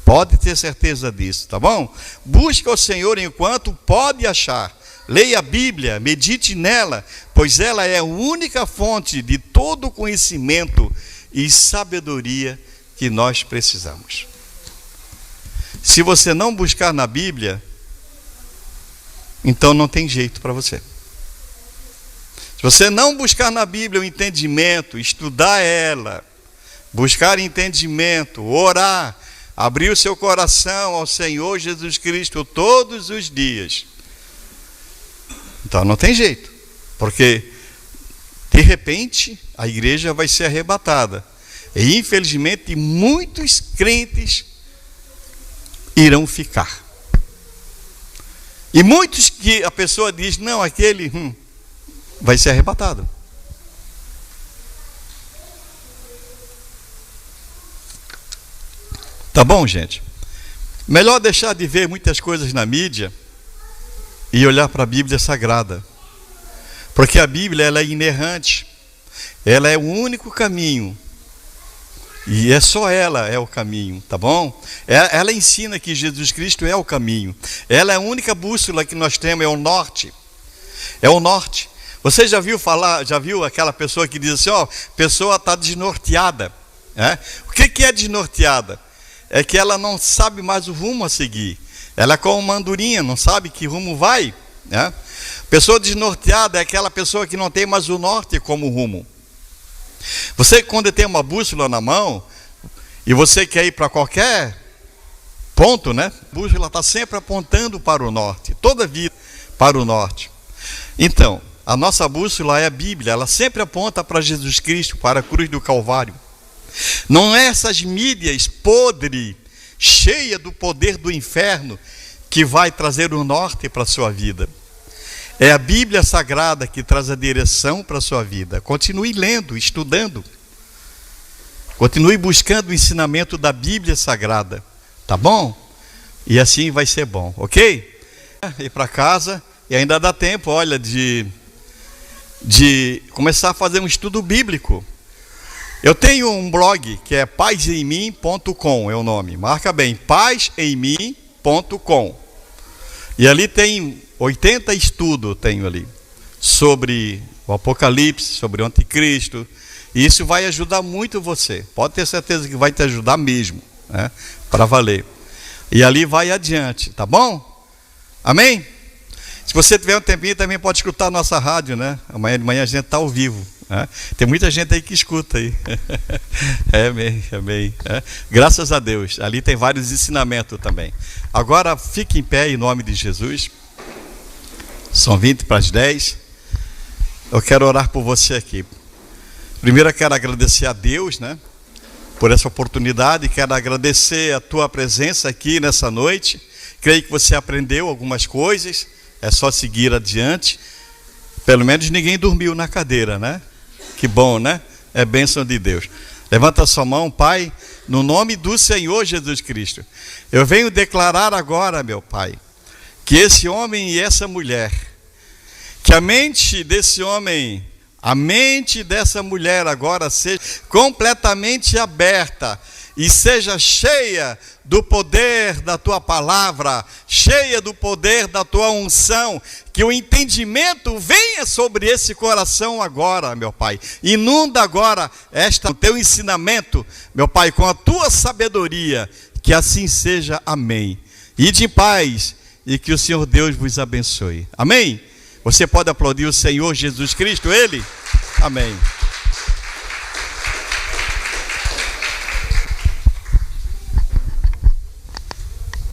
Pode ter certeza disso, tá bom? Busque o Senhor enquanto pode achar. Leia a Bíblia, medite nela, pois ela é a única fonte de todo conhecimento e sabedoria que nós precisamos. Se você não buscar na Bíblia, então não tem jeito para você. Se você não buscar na Bíblia o entendimento, estudar ela, buscar entendimento, orar, abrir o seu coração ao Senhor Jesus Cristo todos os dias, então não tem jeito, porque de repente a igreja vai ser arrebatada e infelizmente muitos crentes irão ficar. E muitos que a pessoa diz: não, aquele vai ser arrebatado. Tá bom, gente? Melhor deixar de ver muitas coisas na mídia e olhar para a Bíblia Sagrada. Porque a Bíblia, ela é inerrante. Ela é o único caminho. E é só ela é o caminho, tá bom? Ela ensina que Jesus Cristo é o caminho. Ela é a única bússola que nós temos, é o norte. É o norte. Você já viu aquela pessoa que diz assim: ó, a pessoa está desnorteada, né? O que é desnorteada? é que ela não sabe mais o rumo a seguir. Ela é como uma andorinha, não sabe que rumo vai, né? Pessoa desnorteada é aquela pessoa que não tem mais o norte como rumo. Você, quando tem uma bússola na mão e você quer ir para qualquer ponto, né? A bússola está sempre apontando para o norte, toda a vida para o norte. Então, a nossa bússola é a Bíblia, ela sempre aponta para Jesus Cristo, para a cruz do Calvário. Não é essas mídias podres, cheias do poder do inferno, que vai trazer o norte para a sua vida. É a Bíblia Sagrada que traz a direção para a sua vida. Continue lendo, estudando. Continue buscando o ensinamento da Bíblia Sagrada. Tá bom? E assim vai ser bom, ok? Ir para casa, e ainda dá tempo, olha, de começar a fazer um estudo bíblico. Eu tenho um blog que é pazemmim.com, é o nome. Marca bem, pazemmim.com. E ali tem 80 estudos, tenho ali, sobre o Apocalipse, sobre o Anticristo. E isso vai ajudar muito você. Pode ter certeza que vai te ajudar mesmo, né? Para valer. E ali vai adiante, tá bom? Amém? Se você tiver um tempinho, também pode escutar a nossa rádio, né? Amanhã de manhã a gente está ao vivo, né? Tem muita gente aí que escuta aí. Amém, amém. Graças a Deus. Ali tem vários ensinamentos também. Agora fique em pé em nome de Jesus. São 20 para as 10. Eu quero orar por você aqui. Primeiro eu quero agradecer a Deus, né, por essa oportunidade. Quero agradecer a tua presença aqui nessa noite. Creio que você aprendeu algumas coisas. É só seguir adiante. Pelo menos ninguém dormiu na cadeira, né? Que bom, né? É bênção de Deus. Levanta a sua mão, Pai, no nome do Senhor Jesus Cristo. Eu venho declarar agora, meu Pai, que esse homem e essa mulher, que a mente desse homem, a mente dessa mulher agora seja completamente aberta e seja cheia do poder da tua palavra, cheia do poder da tua unção, que o entendimento venha sobre esse coração agora, meu Pai. Inunda agora o teu ensinamento, meu Pai, com a tua sabedoria, que assim seja, amém. Ide em paz e que o Senhor Deus vos abençoe, amém? Você pode aplaudir o Senhor Jesus Cristo, Ele? Amém.